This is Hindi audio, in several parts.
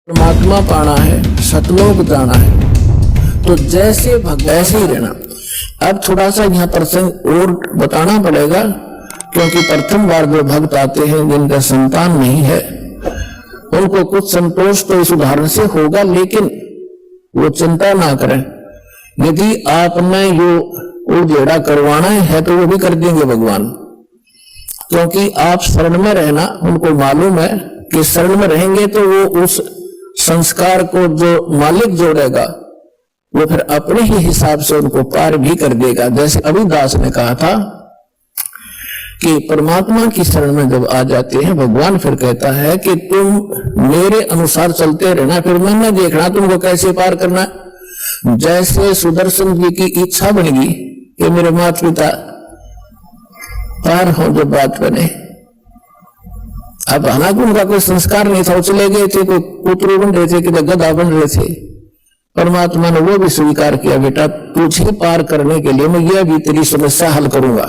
परमात्मा पाना है, सतलोक जाना है, तो जैसे वैसे ही रहना। अब थोड़ा सा यहाँ प्रसंग और बताना पड़ेगा, क्योंकि प्रथम बार जो भक्त आते हैं जिनका संतान नहीं है, उनको कुछ संतोष तो इस उदाहरण से होगा, लेकिन वो चिंता ना करें। यदि आपने यो उजेड़ा करवाना है तो वो भी कर देंगे भगवान, क्योंकि आप शरण में रहना, उनको मालूम है कि शरण में रहेंगे तो वो उस संस्कार को जो मालिक जोड़ेगा वो फिर अपने ही हिसाब से उनको पार भी कर देगा। जैसे अभिदास ने कहा था कि परमात्मा की शरण में जब आ जाते हैं भगवान फिर कहता है कि तुम मेरे अनुसार चलते रहना, फिर मैंने देखना तुमको कैसे पार करना है। जैसे सुदर्शन जी की इच्छा बनेगी कि मेरे माता पिता पार हो जब बात बने। अब हालांकि उनका कोई संस्कार नहीं था, वो चले गए थे, कोई पुत्र बन रहे थे कि गधा बन रहे थे। परमात्मा ने वो भी स्वीकार किया, बेटा तुझे पार करने के लिए मैं यह भी तेरी समस्या हल करूंगा।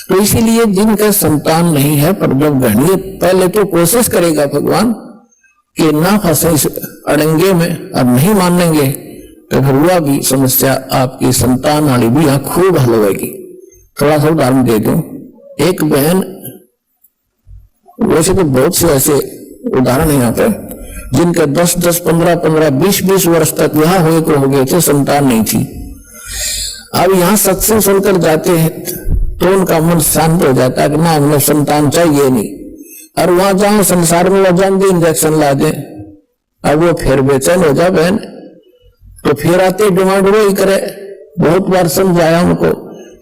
तो इसीलिए जिनका संतान नहीं है, पर जब घड़ी पहले तो कोशिश करेगा भगवान कि ना फंसे इस अड़ंगे में, अब नहीं मानेंगे तो फिर वह भी समस्या आपकी संतान वाली भी यहाँ खूब हल होगी। थोड़ा सा उदाहरण दे दूं, एक बहन, वैसे तो बहुत से ऐसे उदाहरण है यहाँ पे, जिनके 10-10, 15-15, 20-20 वर्ष तक विवाह हुए को हो गए थे, संतान नहीं थी। अब यहाँ सत्संग सुनकर जाते हैं तो उनका मन शांत हो जाता है कि ना हमें संतान चाहिए नहीं, और वहां जाओ संसार में वजन दे इंजेक्शन ला दे, अब वो फिर बेचैन हो जा बहन, तो फिर आते डिमांड वही करे। बहुत बार समझाया उनको,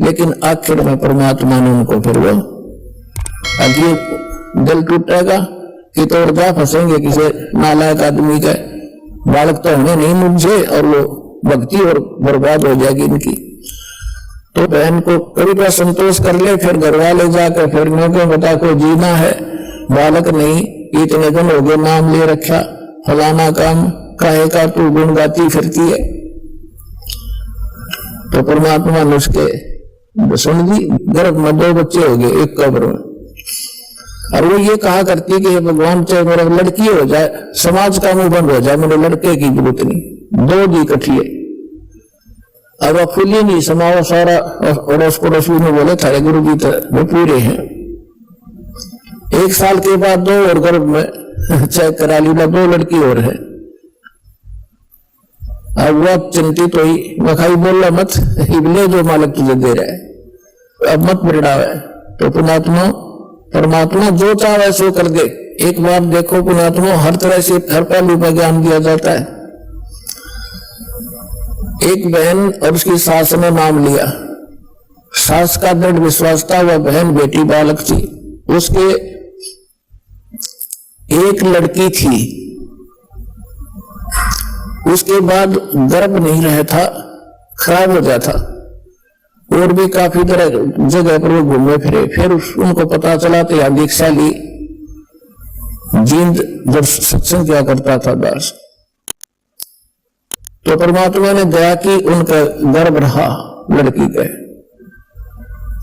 लेकिन आखिर में परमात्मा ने उनको फिर वो अभी दिल टूटेगा कि तो जा फंसेंगे किसी नालायक आदमी के, बालक तो होने नहीं मुझे, और वो भक्ति और बर्बाद हो जाएगी इनकी। तो बहन को कभी का संतोष कर ले, फिर घर वाले जाकर फिर नौके बता को जीना है, बालक नहीं, इतने दिन हो गए नाम ले रखा, फलाना काम काहे का तू गुण गाती फिरती है। तो परमात्मा ने उसके सुन दी, गर्भ में 2 बच्चे हो गए एक कब्र में, और वो ये कहा करती कि भगवान चाहे मेरा लड़की हो जाए, समाज का मुंह बंद हो जाए, मेरे लड़के की जरूरत नहीं, 2 दी इकट्ठी है। अब वह फूली नहीं समाओ सारा, अड़ोस पड़ोसी ने बोले थारे गुरु जी तो वो पूरे हैं। 1 साल के बाद 2 और गर्भ में चेक करा ली, 2 लड़की और है। अब वह चिंतित हुई, वखाई बोला मत, इबले जो मालिक तुझे दे रहा है, अब मत बिगड़ावे। तो पुणात्मा परमात्मा जो चाहे सो कर दे। एक बार देखो पुणात्मा हर तरह से हर पहलू में ज्ञान दिया जाता है। एक बहन और उसकी सास ने नाम लिया, सास का दृढ़ विश्वास था, वह बहन बेटी बालक थी, उसके एक लड़की थी, उसके बाद गर्भ नहीं रहा था, खराब हो जाता, और भी काफी तरह जगह पर वो घूमे फिरे। फिर उनको पता चला तो यहाँ दीक्षा ली, जींद जब सत्संग किया करता था दास, तो परमात्मा ने दया की, उनका गर्भ रहा लड़की के,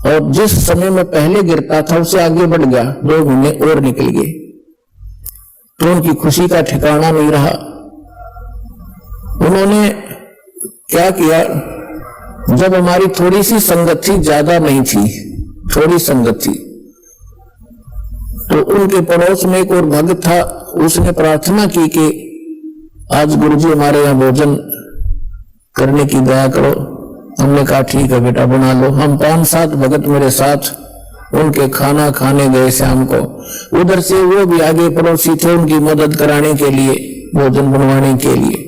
और जिस समय में पहले गिरता था उससे आगे बढ़ गया, 2 महीने और निकल गए, तो उनकी खुशी का ठिकाना नहीं रहा। उन्होंने क्या किया, जब हमारी थोड़ी सी संगत थी, ज्यादा नहीं थी, थोड़ी संगत थी, तो उनके पड़ोस में एक और भक्त था, उसने प्रार्थना की कि आज गुरुजी हमारे यहाँ भोजन करने की दया करो। हमने कहा ठीक है बेटा बना लो। हम 5-7 भक्त मेरे साथ उनके खाना खाने गए शाम को। उधर से वो भी आगे पड़ोसी थे उनकी मदद कराने के लिए, भोजन बनवाने के लिए।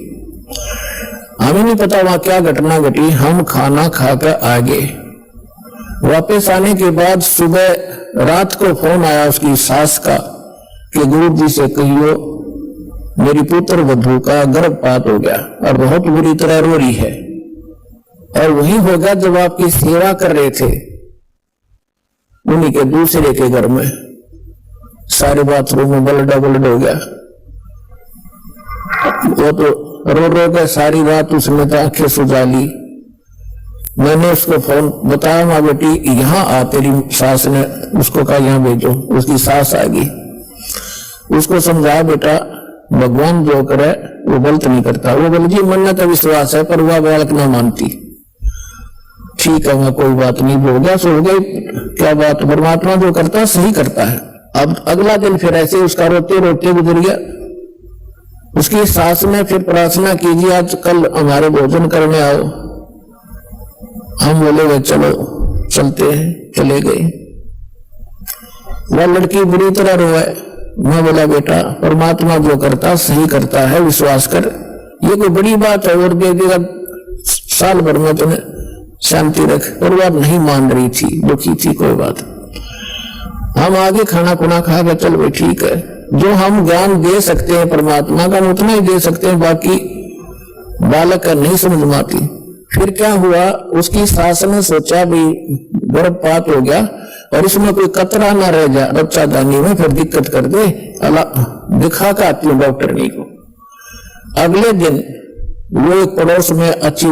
हमें नहीं पता वहां क्या घटना घटी, हम खाना खाकर आ गए। वापस आने के बाद सुबह रात को फोन आया उसकी सास का कि गुरु जी से कहियो मेरी पुत्र वधू का गर्भपात हो गया और बहुत बुरी तरह रो रही है, और वही होगा जब आपकी सेवा कर रहे थे, उन्हीं के दूसरे के घर में सारे बाथरूम में ब्लड हो गया। वो तो रो के सारी रात उसने तो आंखें सुझा ली। मैंने उसको फोन बताया, माँ बेटी यहाँ आ, तेरी सास ने उसको कहा यहाँ भेजो। उसकी सास आ गई, उसको समझाया बेटा भगवान जो करे वो गलत नहीं करता। वो बोले जी मन्नत विश्वास है पर वह बालक ना मानती। ठीक है वह कोई बात नहीं, हो गया सो हो गई, क्या बात। परमात्मा जो करता है सही करता है। अब अगला दिन फिर ऐसे उसका रोते रोते गुजर गया। उसकी सास ने फिर प्रार्थना कीजिए आज कल हमारे भोजन करने आओ। हम बोले वे चलो चलते हैं, चले गए। वह लड़की बुरी तरह रोए। मैं बोला बेटा परमात्मा जो करता सही करता है, विश्वास कर, ये कोई बड़ी बात है और दे देगा साल भर में तुम्हें शांति रख। और वह नहीं मान रही थी, दुखी थी, कोई बात। हम आगे खाना खुना खा के चल भाई ठीक है, जो हम ज्ञान दे सकते हैं परमात्मा का हम उतना ही दे सकते हैं, बाकी बालक का नहीं समझ में आती। फिर क्या हुआ, उसकी सास ने सोचा भी गर्भपात हो गया और इसमें कोई कतरा ना रह जाए बच्चादानी में, फिर दिक्कत कर दे, अल्लाह दिखा के आती हूँ डॉक्टर नहीं को। अगले दिन वो एक पड़ोस में अच्छी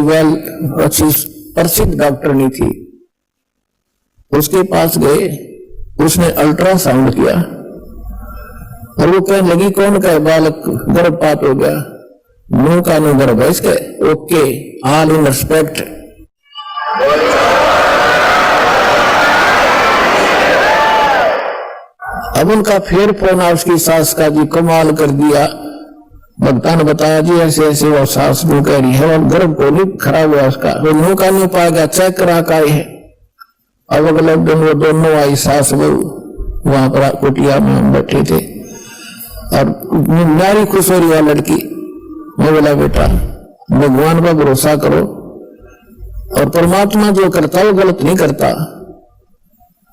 प्रसिद्ध डॉक्टर नहीं थी, उसके पास गए। उसने अल्ट्रासाउंड किया और वो कहने लगी कौन का बालक गर्भपात हो गया, नो का नो गर्भ है इसके, ओके ऑल इन रिस्पेक्ट। अब उनका फिर फोन आ उसकी सास का, जी कमाल कर दिया, भक्ता ने बताया जी ऐसे ऐसे वो सास नो कह रही है और गर्भ को नहीं खराब हुआ उसका, वो नो का नहीं पाएगा, चेक करा का है। अब अगले दिन वो दोनों आई सास बहू, वहां पर कुटिया में हम बैठे थे और नारी खुश हो रही है लड़की। मैं बोला बेटा भगवान पर भरोसा करो और परमात्मा जो करता है वो गलत नहीं करता।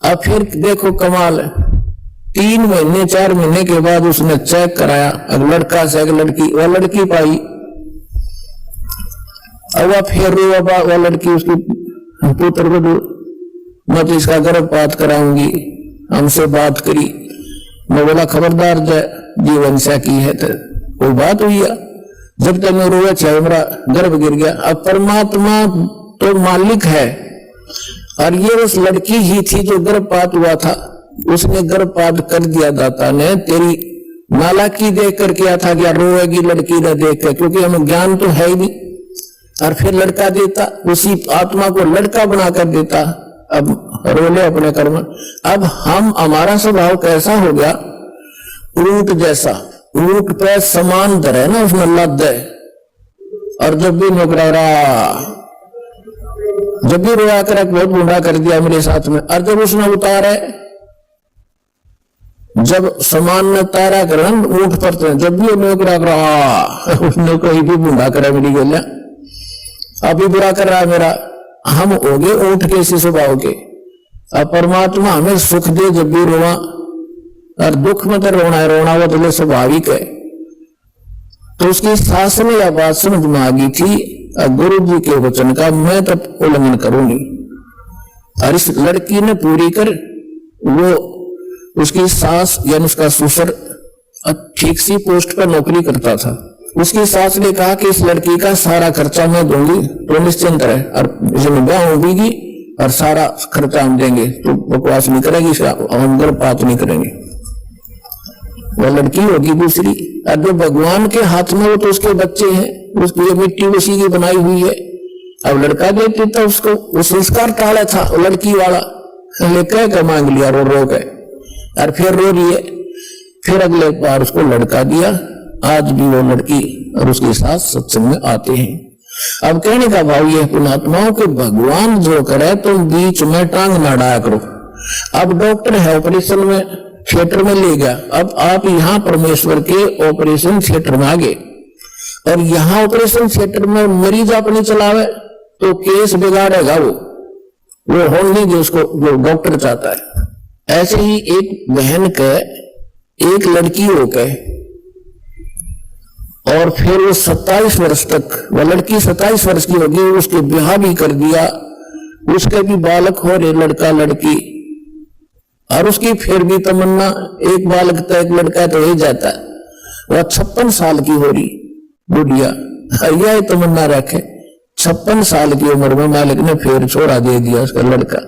अब फिर देखो कमाल, 3 महीने 4 महीने के बाद उसने चेक कराया, अब लड़का से एक लड़की, वह लड़की पाई। अब वह फिर वह लड़की उसकी पुत्र को मैं तो इसका गर्भपात कराऊंगी, हमसे बात करी। मैं बोला खबरदार जीवन से की है तो कोई बात हुई है, जब तक मैं रोया चाहे मेरा गर्भ गिर गया। अब परमात्मा तो मालिक है और ये उस लड़की ही थी जो गर्भपात हुआ था, उसने गर्भपात कर दिया। दाता ने तेरी नालायकी देख कर किया था, क्या रोएगी लड़की ने देख कर, क्योंकि हमें ज्ञान तो है ही नहीं। और फिर लड़का देता, उसी आत्मा को लड़का बनाकर देता। अब रोले अपने कर्म। अब हम हमारा स्वभाव कैसा हो गया, ऊंट जैसा, ऊंट पे समान दर है ना, उसमें लद है। और जब भी नौकरा जब भी रोया कर बहुत बूढ़ा कर दिया मेरे साथ में, और जब उसने उतारा, जब समान ने तारा कर ऊंट पर तो जब भी नौकरा करा उसने कोई भी बूढ़ा करा मेरी गोलियां, अभी बुरा कर रहा है मेरा। हम हो गए ऊंट के इसी स्वभाव के। अब परमात्मा हमें सुख दे जब भी रोना, और दुख में तो रोना है, रोना वो तो स्वाभाविक है। तो उसकी सास ने यह बात समझ में आ गई थी गुरु जी के वचन का, मैं तो उल्लंघन करूंगी। और इस लड़की ने पूरी कर, वो उसकी सास यानी उसका ससुर ठीक सी पोस्ट पर नौकरी करता था। उसकी सास ने कहा कि इस लड़की का सारा खर्चा मैं दूंगी, तो निश्चिंत रहे, और इसमें ब्याह होगी और सारा खर्चा हम देंगे, तो बकवास नहीं करेगी, हम गर्भपात नहीं करेंगे। वह लड़की होगी दूसरी, और जो भगवान के हाथ में वो तो उसके बच्चे हैं, उसकी मिट्टी उसी की बनाई हुई है। अब लड़का देते तो उसको वो संस्कार टाला था लड़की वाला, लेकर मांग लिया रो रो के, और फिर रो रही है। फिर अगले बार उसको लड़का दिया। आज भी वो लड़की और उसके साथ सत्संग में आते हैं। अब कहने का भाव यह पुणात्माओं के भगवान जो करे तो बीच में टांग ना डाया करो। अब डॉक्टर है ऑपरेशन में थिएटर में ले गया, अब आप यहाँ परमेश्वर के ऑपरेशन थिएटर में आ गए, और यहाँ ऑपरेशन थिएटर में मरीज अपने चलावे तो केस बिगाड़ेगा वो हो नहीं जो उसको जो डॉक्टर चाहता है। ऐसे ही एक बहन के एक लड़की हो के और फिर वो 27 वर्ष तक, वह लड़की 27 वर्ष की होगी, उसके ब्याह भी कर दिया, उसके भी बालक हो रहे लड़का लड़की, और उसकी फिर भी तमन्ना एक बालक तो एक लड़का तो हो जाता है। वह 56 साल की हो रही बुढ़िया, यह तमन्ना रखे। 56 साल की उम्र में मालिक ने फिर छोड़ा दे दिया उसका लड़का।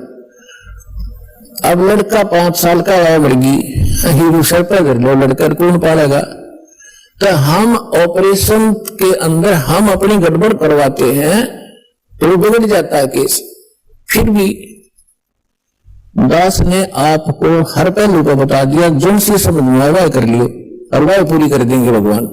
अब लड़का 5 साल का आया मरगी, सर पर कर लो, लड़का कौन पालेगा। तो हम ऑपरेशन के अंदर हम अपनी गड़बड़ करवाते हैं तो बिगड़ जाता है केस। फिर भी दास ने आपको हर पहलू को बता दिया, जो सी समझ में आया कर लियो और वह पूरी कर देंगे भगवान।